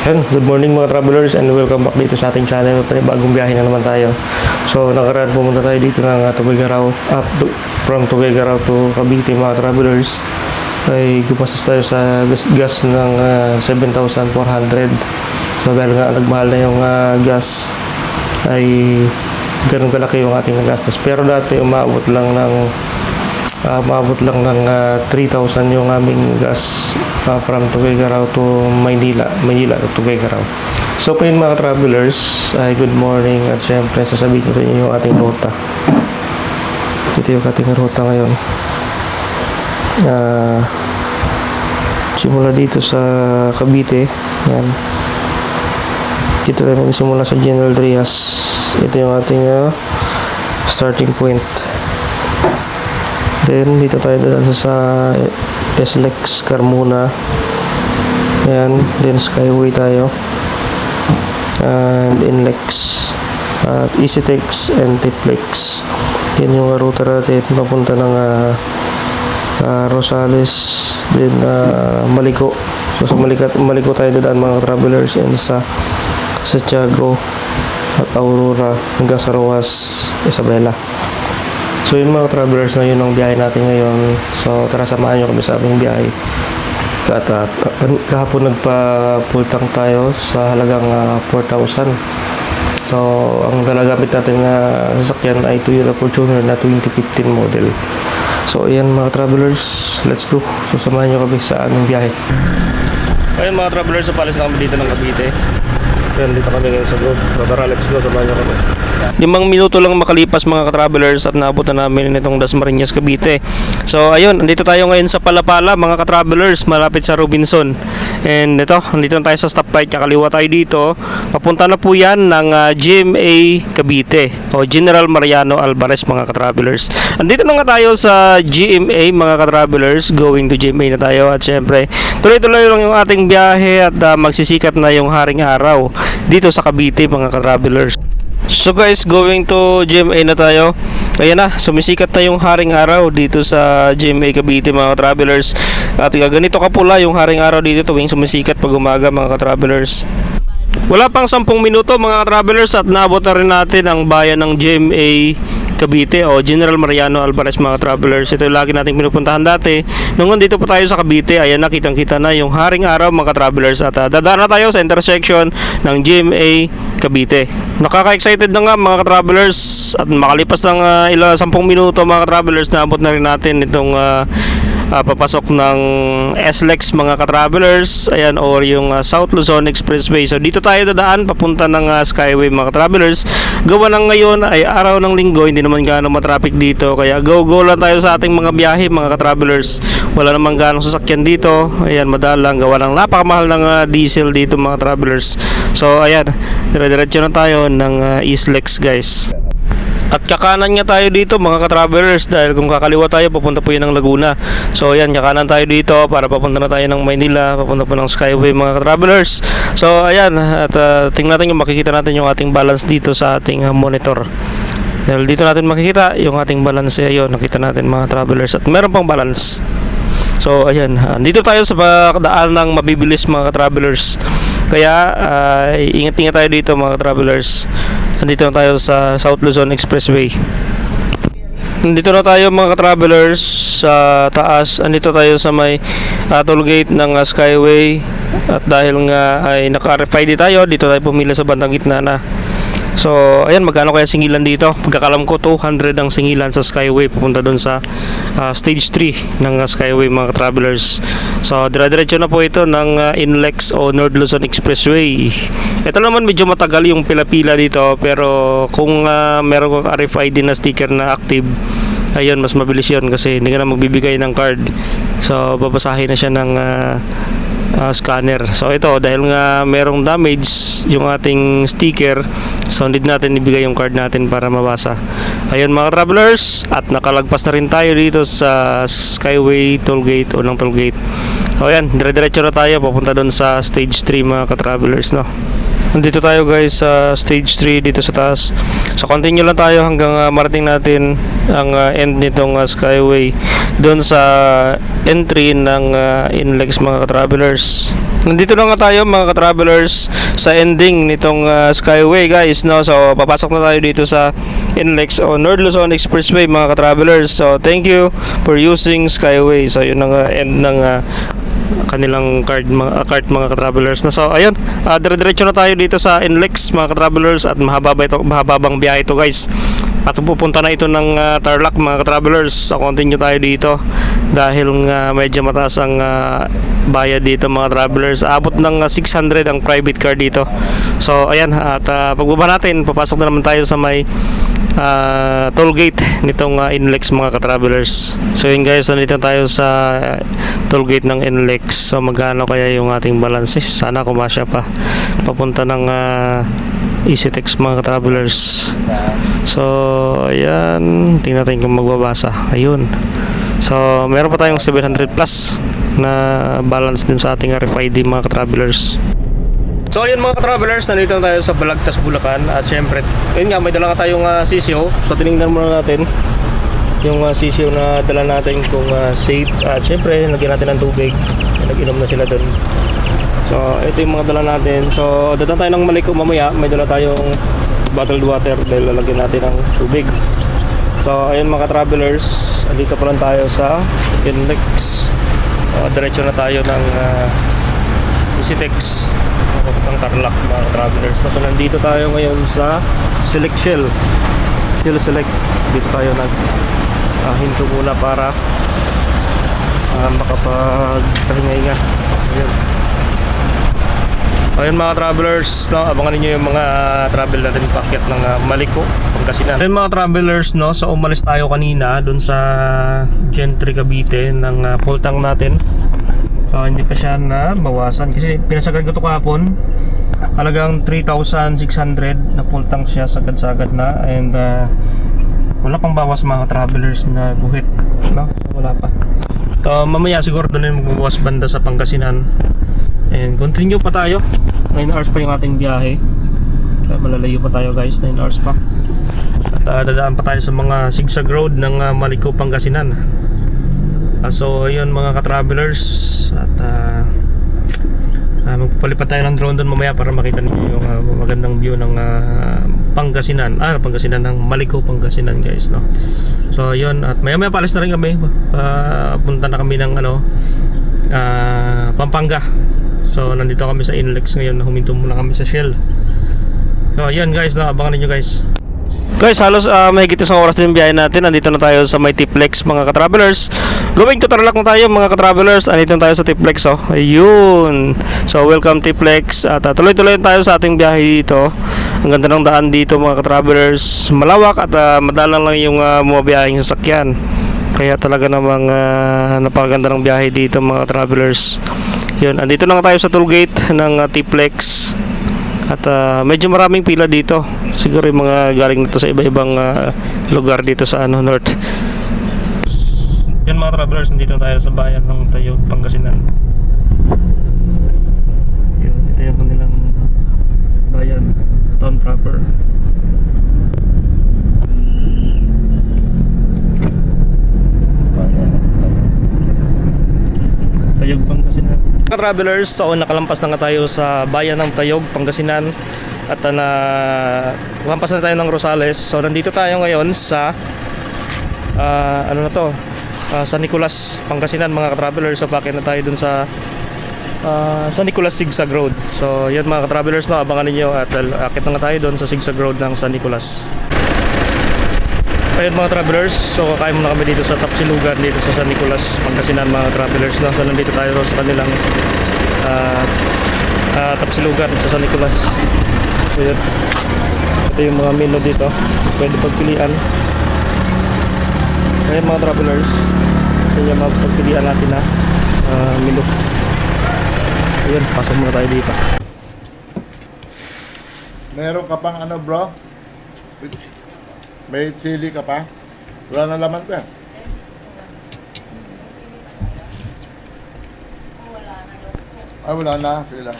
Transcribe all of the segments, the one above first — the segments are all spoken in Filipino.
Yan, good morning mga travelers and welcome back dito sa ating channel. Bagong biyahe na naman tayo. So nakaraan pumunta tayo dito ng Tuguegarao, from Tuguegarao to Cavite mga travelers. Ay gumastos tayo sa gas ng 7,400. So dahil nga nagmahal na yung gas ay ganun kalaki yung ating nagastos. Pero dati umabot lang ng 3,000 yung aming gas from Tuguegarao to Maynila to Tuguegarao. So kayo mga travelers, good morning at syempre sasabihin ko sa inyo yung ating ruta. Ito yung ating ruta ngayon. Simula dito sa Cavite, yan. Dito tayo magsimula sa General Trias. Ito yung ating starting point. Then dito tayo dadaan sa SLEX Carmona. Ayan, then Skyway tayo. And NLEX at EasyTex and Tiplex. Yan yung ruta natin papunta ng Rosales, then Maliko. So sa Maliko tayo dadaan mga travelers, and sa Tiago at Aurora hanggang sa Rojas, Isabela. So yun mga travelers, na yun ang biyahe natin ngayon. So tara, samahan nyo kami sa aming biyahe. At kahapon nagpa-full tank tayo sa halagang 4,000. So ang galagamit natin na sasakyan ay Toyota Fortuner na 2015 model. So ayan mga travelers, let's go. So samahan nyo kami sa aming biyahe. Ayun mga travelers, palis na kami dito ng Cavite. Ayan, dito kami ngayon sa road. So tara, let's go, samahan nyo kami. 5 minuto lang makalipas mga ka-travelers at naabot na namin itong Dasmariñas, Cavite. So ayun, andito tayo ngayon sa Palapala mga ka-travelers, malapit sa Robinson. And ito, andito na tayo sa stoplight, kaliwa tayo dito. Papunta na po yan ng GMA Cavite o General Mariano Alvarez mga ka-travelers. Andito na nga tayo sa GMA mga ka-travelers, going to GMA na tayo. At syempre, tuloy-tuloy lang yung ating biyahe at magsisikat na yung haring araw dito sa Cavite mga ka-travelers. So guys, going to GMA na tayo. Ayan na, sumisikat na yung haring araw dito sa GMA Cavite mga travelers. At ganito kapula yung haring araw dito tuwing sumisikat pag umaga mga travelers. Wala pang 10 minuto mga travelers at naabot na rin natin ang bayan ng GMA Cavite o General Mariano Alvarez mga travelers. Ito yung lagi nating pinupuntahan dati. Nung nandito pa tayo sa Cavite, ayan na, kitang-kita na yung haring araw mga travelers. At dadaan na tayo sa intersection ng GMA Cavite. Nakaka-excited na nga mga travelers at makalipas ng 10 minuto mga travelers, naabot na rin natin itong papasok ng SLEX mga ka-travelers, ayan, or yung South Luzon Expressway. So dito tayo dadaan papunta ng Skyway mga ka-travelers. Gawa ng ngayon ay araw ng linggo, hindi naman gaano matraffic dito, kaya go lang tayo sa ating mga biyahe mga ka-travelers. Wala naman gaano sasakyan dito, ayan, madalang gawa ng napakamahal ng diesel dito mga travelers. So ayan, dire-diretso na tayo ng SLEX guys. At kakanan nga tayo dito mga ka-travelers, dahil kung kakaliwa tayo papunta po yun ng Laguna. So ayan, kakanan tayo dito para papunta na tayo ng Maynila, papunta po ng Skyway mga ka-travelers. So ayan, at tingnan natin yung makikita natin yung ating balance dito sa ating monitor. Dahil dito natin makikita yung ating balance, ayun, nakita natin mga travelers, at meron pang balance. So ayan, dito tayo sa daan ng mabibilis mga ka-travelers. Kaya ingat-ingat tayo dito mga travelers. Andito na tayo sa South Luzon Expressway. Nandito na tayo mga ka-travelers sa taas. Andito tayo sa may toll gate ng Skyway. At dahil nga ay naka-RFID tayo, dito tayo pumila sa bandang gitna na. So ayan, magkano kaya singilan dito? Pagkakalam ko 200 ang singilan sa Skyway papunta doon sa stage 3 ng Skyway mga travelers. So dire-diretso na po ito ng NLEX o North Luzon Expressway. Ito naman medyo matagal yung pila-pila dito, pero kung meron kang RFID na sticker na active, ayun, mas mabilis yun kasi hindi ka na magbibigay ng card. So babasahin na siya ng scanner. So ito, dahil nga merong damage yung ating sticker, so hindi natin ibigay yung card natin para mabasa. Ayun mga travelers, at nakalagpas na rin tayo dito sa Skyway tollgate o ng tollgate. So ayan, dire-diretso na tayo papunta doon sa stage 3 mga ka-travelers, no. Nandito tayo guys sa stage 3 dito sa taas. So continue lang tayo hanggang marating natin ang end nitong Skyway doon sa entry ng Inlex mga ka-travelers. Nandito na nga tayo mga ka-travelers sa ending nitong Skyway guys, no? So papasok na tayo dito sa Inlex o North Luzon Expressway mga ka-travelers. So thank you for using Skyway. So yun ang end ng kanilang card mga ka-travelers na. So ayun, dire-diretso na tayo dito sa Inlex mga ka-travelers at mahababang biyahe ito guys. At pupunta na ito ng Tarlac mga ka-travelers. So continue tayo dito dahil medyo mataas ang bayad dito mga travelers. Abot ng 600 ang private car dito. So ayan, at pagbaba natin papasok na naman tayo sa may toll gate nitong Inlex mga ka-travelers. So yun guys, nandito tayo sa toll gate ng Inlex. So magkano kaya yung ating balance? Sana kumasya pa papunta ng EasyTex mga ka-travelers. So ayan, tingnan natin kung magbabasa. Ayun, so meron pa tayong 700 plus na balance din sa ating RFID mga ka-travelers. So ayun mga ka-travelers, nandito na tayo sa Balagtas, Bulacan. At syempre, ayun nga, may dala nga tayong sisiyo. So tinignan muna natin yung sisiyo na dala natin kung safe. At syempre, lagyan natin ng tubig. Nag-inom na sila dun. So ito yung mga dala natin. So dala tayo ng Maliko mamaya. May dala tayong bottled water dahil lalagyan natin ng tubig. So ayun mga ka-travelers, andito pa lang tayo sa Inlex. Diretso na tayo ng EasyTex papuntang Tarlac mga travelers. So nandito tayo ngayon sa Select Shell Select. Dito tayo hinto muna para makapagpahinga-hinga. Ayun mga travelers, no, abangan niyo yung mga travel natin packet ng Maliko, Pangasinan. Ayun mga travelers, no, so umalis tayo kanina dun sa Gentry Cavite ng full tank natin. Hindi pa siya na bawasan kasi pinasagad ko ito kahapon. Halagang 3,600 na full tank siya, sagad-sagad na. And wala pang bawas mga travelers na guhit, no? So, wala pa. So mamaya siguro doon yung magbabawas banda sa Pangasinan. And continue pa tayo. 9 hours pa yung ating biyahe. Kaya malalayo pa tayo guys, 9 hours pa. At dadaan pa tayo sa mga zigzag road ng Maliko, Pangasinan. So ayun mga ka-travelers, at magpapalipat tayo ng drone doon mamaya para makita niyo yung magandang view ng Pangasinan. Pangasinan ng Maliko, Pangasinan guys, no. So ayun, at maya palis na rin kami. Punta na kami ng Pampanga. So nandito kami sa Inlex ngayon, huminto muna kami sa Shell. So ayun guys, no, abangan niyo guys. Guys, halos mahigit isang oras din biyahe natin. Nandito na tayo sa may Tiplex mga ka-travelers. Going to Tarlac na tayo mga ka-travelers. Nandito na tayo sa Tiplex, oh. Ayun. So welcome Tiplex. At tuloy-tuloy tayo sa ating biyahe dito. Ang ganda ng daan dito mga ka-travelers. Malawak at madalang lang yung bumabiyaheng sasakyan. Kaya talaga namang napakaganda ng biyahe dito mga ka-travelers. Yun, andito na nga tayo sa toll gate ng Tiplex. At medyo maraming pila dito. Siguro yung mga galing dito sa iba-ibang lugar dito sa North. Yan mga travelers, nandito tayo sa bayan ng Tayog, Pangasinan. Yun, ito yung kanilang bayan, town proper. Tayog, Pangasinan. Mga travelers, so nakalampas na nga tayo sa bayan ng Tayog, Pangasinan. At nakalampas na tayo ng Rosales. So nandito tayo ngayon sa San Nicolas, Pangasinan mga ka-travelers. So pakin na tayo dun sa San Nicolas Zigzag Road. So yan mga ka-travelers, no, abangan niyo at akit na nga tayo dun sa Zigzag Road ng San Nicolas. Ayun mga travelers, so kakain muna kami dito sa Tapsilugan dito sa San Nicolas, Pangasinan mga travelers, no? So nandito tayo sa kanilang Tapsilugan sa San Nicolas. So yun, ito yung mga menu dito, pwede pagpilian. Ayun mga travelers, ito yung mga pagpilian natin na menu. Ayun, pasok muna tayo dito. Meron ka pang ano bro? May chili ka pa? Wala na laman pa. Wala na. Sige lang.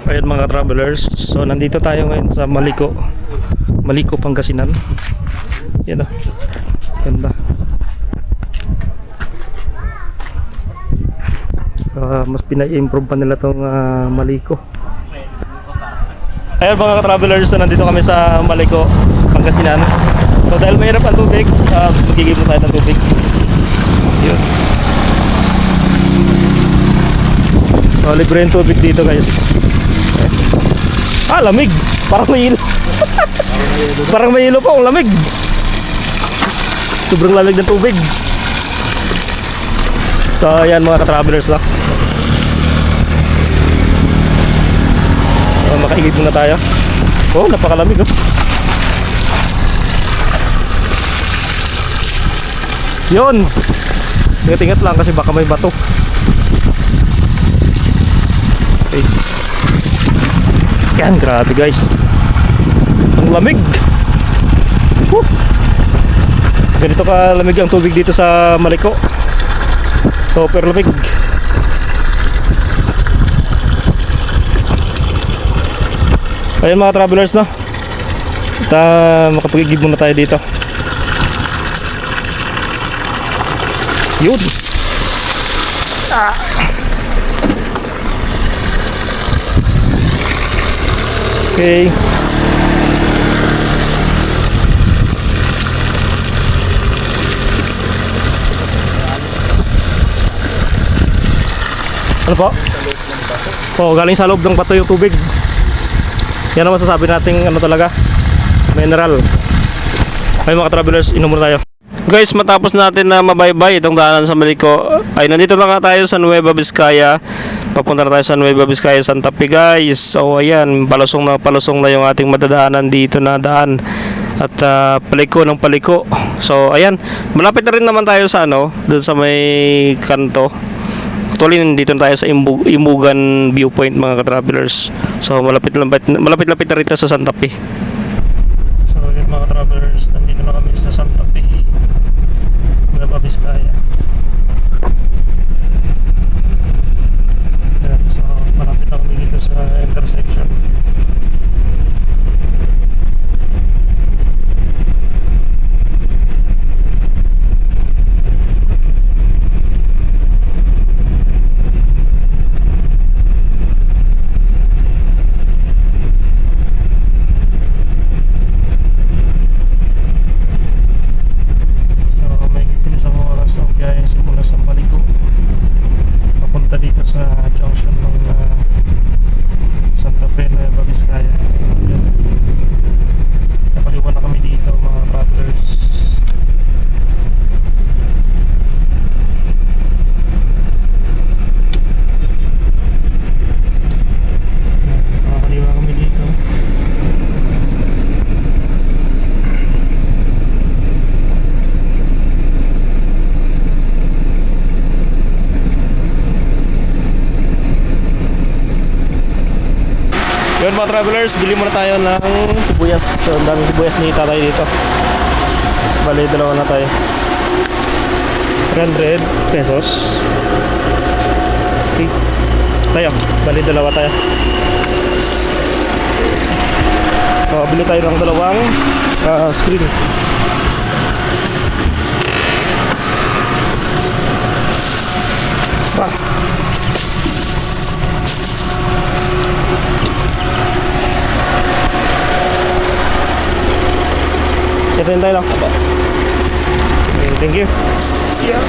Ayan mga travelers, so nandito tayo ngayon sa Maliko, Pangasinan. Yan o, ganda. So, mas pinai-improve pa nila tong Maliko. Ayan mga travelers, so nandito kami sa Maliko, Pangasinan. So dahil mahirap ang tubig, magigib mo tayo ng tubig. Yun. So libre yung tubig dito guys. Lamig! Parang may ilo. Parang may ilo pa, ang lamig. Sobrang lamig ng tubig. So ayan mga ka-travelers lang. So, makahigit muna tayo. Oh, napakalamig oh. Yun! Ingat-ingat lang kasi baka may bato. Okay. Yan, grabe guys. Ang lamig. Woo! Ganito ka lamig ang tubig dito sa Maliko. Super lamig. Ayan mga travelers no. At makapagigib muna tayo dito. Yun. Okay. Ano po? Oh, galing sa loob ng bato yung tubig. Yan ang masasabi nating ano talaga, mineral. Ay mga travelers, inom muna tayo. Guys, matapos natin na mabaybay itong daanan sa Maliko, ay nandito na nga tayo sa Nueva Vizcaya. Papunta na tayo sa Nueva Vizcaya, Santa Fe guys. So ayan, palusong na yung ating madadaanan dito na daan. At paliko ng paliko. So ayan, malapit na rin naman tayo sa ano, doon sa may kanto. Actually, nandito na tayo sa Imbugan Viewpoint mga ka-travelers. So malapit-lapit na rin tayo sa Santa Fe. So ayan mga ka-travelers, nandito na kami sa Santa Fe, Nueva Vizcaya. Ayan, so malapit na kami dito sa intersection. Sa junction ng Santa Fe, Nueva Vizcaya. Nakaliwa na kami dito mga travelers. Nakaliwa kami dito. Yun mga travelers, bili muna tayo ng sibuyas. So, ang daming sibuyas ni tatay dito. Bali, dalawa na tayo. 300 pesos. Okay. Tayo, bali dalawa tayo. So, bili tayo ng dalawang screen. Ito yung tayo lang. Okay, thank you. Yeah.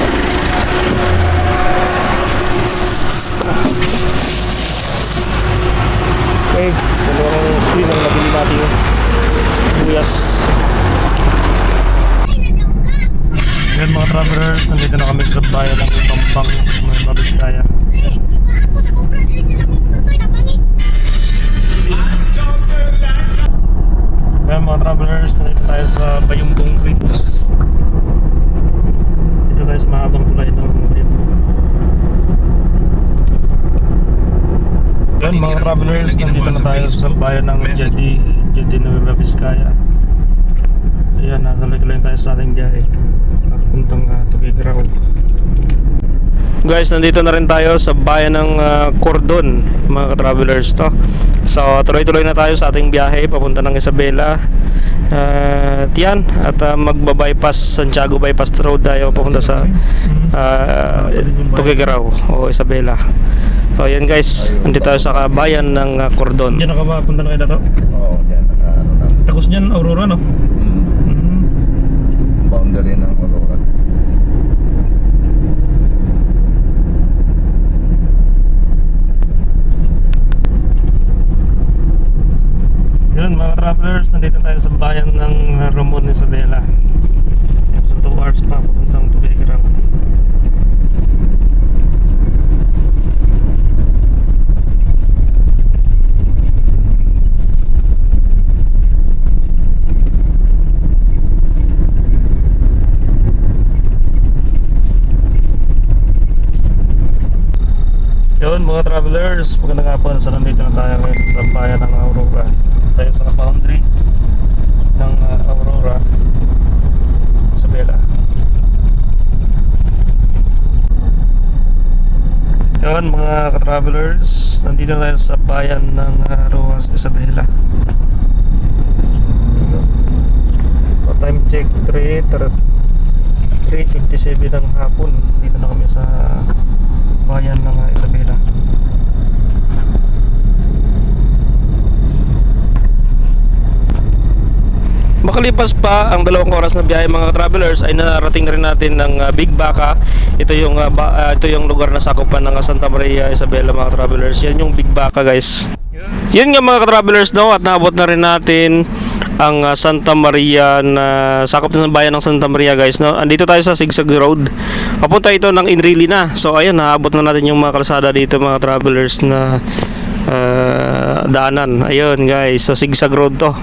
Okay, dalawang screen ang nabili natin yung sibuyas. Yan mga travelers, nandito na kami sa bayan ng Pampang, Nueva Vizcaya. Ayan mga travelers, nandito tayo sa Bayumbong Bridge. Dito tayo sa mahabang tulay ng Bayumbong. Ayan mga travelers, nandito na tayo sa bayan ng Jadi Nueva Vizcaya. Ayan, nasa lang tayo sa ating biyahe. Papuntang Tuguegarao. Guys, nandito na rin tayo sa bayan ng Cordon, mga ka-travelers to. So, tuloy-tuloy na tayo sa ating biyahe papunta ng Isabela. Yan, at magba-bypass, Santiago Bypass Road tayo papunta sa Tuguegarao o Isabela. So, yan guys, nandito tayo sa bayan ng Cordon. Diyan nakapunta na kayo na to? Oo, yan. Naka-ano na. Tapos dyan, Aurora, no? Boundary ng Aurora. Yun mga travelers, nandito tayo sa bayan ng Ramon, Isabela. So 2 hours pa papuntang Tuguegarao. Yun mga travelers, magandang hapon. So nandito na tayo ngayon sa bayan ng Aurora. Tayo sa boundary ng Aurora, Isabela. Yun mga ka-travelers, nandito na tayo sa bayan ng Roas, Isabela. So, time check 3:57 ng hapon. Dito na kami sa bayan ng Isabela. Makalipas pa ang 2 oras na biyahe mga travelers ay narating na rin natin ng Big Baka. Ito yung lugar na sakupan ng Santa Maria Isabela mga travelers. Yan yung Big Baka guys. Yun nga mga travelers no, at naabot na rin natin ang Santa Maria na sakop na ng bayan ng Santa Maria guys no. Andito tayo sa Sigsag Road. Papunta ito ng Inrili na. So ayun, naabot na natin yung mga kalsada dito mga travelers na daanan. Ayun guys, so Sigsag Road to.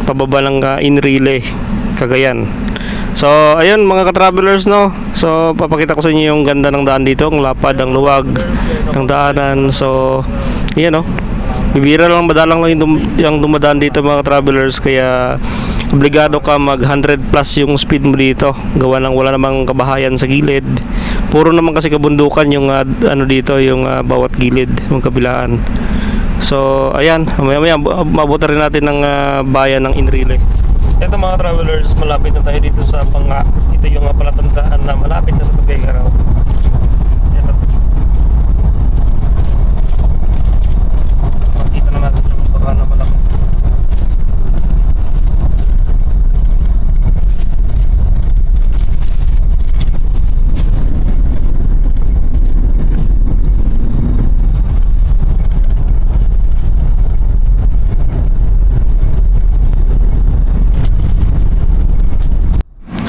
Pababa ng Inrile, Cagayan. So ayun mga ka-travelers no. So papakita ko sa inyo yung ganda ng daan dito, ang lapad, ang luwag ng daanan. So yan no. Bibira lang, madalang lang yung dumadaan dito mga travelers, kaya obligado ka mag 100 plus yung speed mo dito. Gawa ng wala namang kabahayan sa gilid. Puro naman kasi kabundukan yung ano dito, yung bawat gilid, yung kabilaan. So ayan, maya mabuta rin natin ng bayan ng Inrile. Ito mga travelers, malapit na tayo dito sa Panga. Ito yung palatandaan na malapit na sa Tuguegarao. Ito. Makita na natin yung baka na malaki.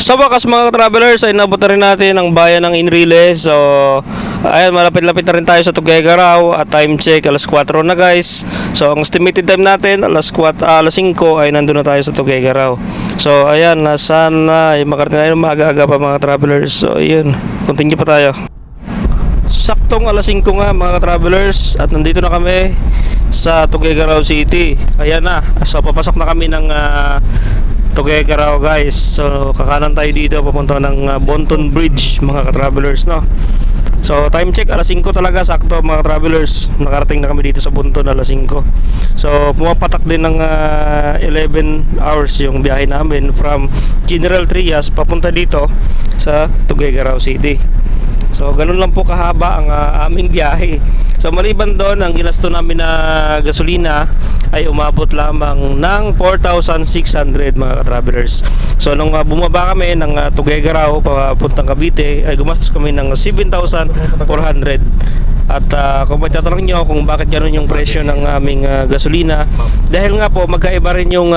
Sa wakas mga travelers ay nabot na rin natin ang bayan ng Inrile. So ayan, malapit-lapit na rin tayo sa Tuguegarao at time check alas 4 na guys. So ang estimated time natin alas 5 ay nandun na tayo sa Tuguegarao. So ayan, sana ay makarating tayo maaga-aga pa mga travelers. So ayun, continue pa tayo. Saktong alas 5 nga mga travelers at nandito na kami sa Tuguegarao City. Ayan na, so papasok na kami ng Tuguegarao guys. So kakanan tayo dito papunta ng Bonton Bridge mga ka-travelers no. So time check alas 5 talaga, sakto mga travelers. Nakarating na kami dito sa Bonton alas 5. So pumapatak din ng 11 hours yung biyahe namin from General Trias papunta dito sa Tuguegarao City. So ganun lang po kahaba ang aming biyahe. So maliban doon, ang ginasto namin na gasolina ay umabot lamang ng 4,600 mga ka-travelers. So nung bumaba kami ng Tuguegarao papuntang Cavite ay gumastos kami ng 7,400. At kung magtatanong nyo kung bakit gano'n yung presyo ng aming gasolina, dahil nga po magkaiba rin yung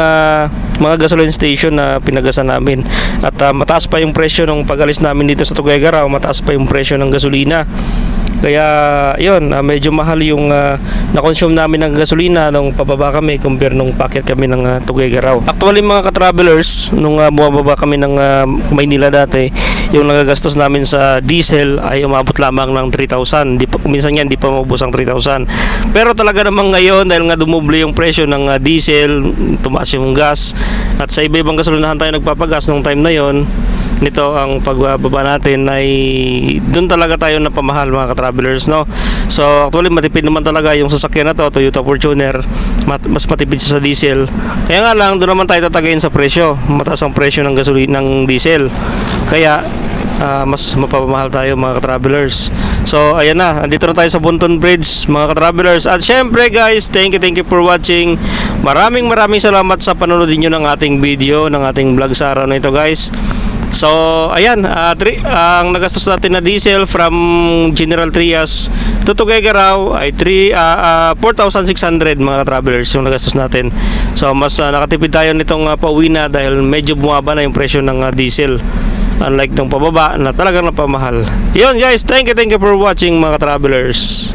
mga gasoline station na pinagasan namin. At mataas pa yung presyo nung pag-alis namin dito sa Tuguegarao, mataas pa yung presyo ng gasolina. Kaya yun, medyo mahal yung na-consume namin ng gasolina nung pababa kami compare nung packet kami ng Tuguegarao. Actually mga ka-travelers, nung bumababa kami ng Maynila dati, yung nagagastos namin sa diesel ay umabot lamang ng 3,000. Minsan yan, di pa maubos ang 3,000. Pero talaga namang ngayon, dahil nga dumuble yung presyo ng diesel, tumaas yung gas, at sa iba-ibang gasolinahan tayo nagpapagas nung time na yon, nito ang pagbaba natin ay doon talaga tayo napamahal mga ka-travelers, no? So actually matipid naman talaga yung sasakyan na to, Toyota Fortuner, mas matipid siya sa diesel. Kaya nga lang doon naman tayo tatagayin sa presyo, mataas ang presyo ng gasolina ng diesel, kaya mas mapapamahal tayo mga ka-travelers. So ayan na, andito na tayo sa Bunton Bridge mga ka-travelers. At syempre guys, thank you for watching. Maraming salamat sa panonood niyo ng ating video, ng ating vlog sa araw na ito guys. So ayan, ang nagastos natin na diesel from General Trias to Tuguegarao ay 4,600 mga ka-travelers yung nagastos natin. So mas nakatipid tayo nitong pauwi na dahil medyo bumaba na yung presyo ng diesel, unlike nung pababa na talagang napamahal. Yun guys, thank you for watching mga travelers.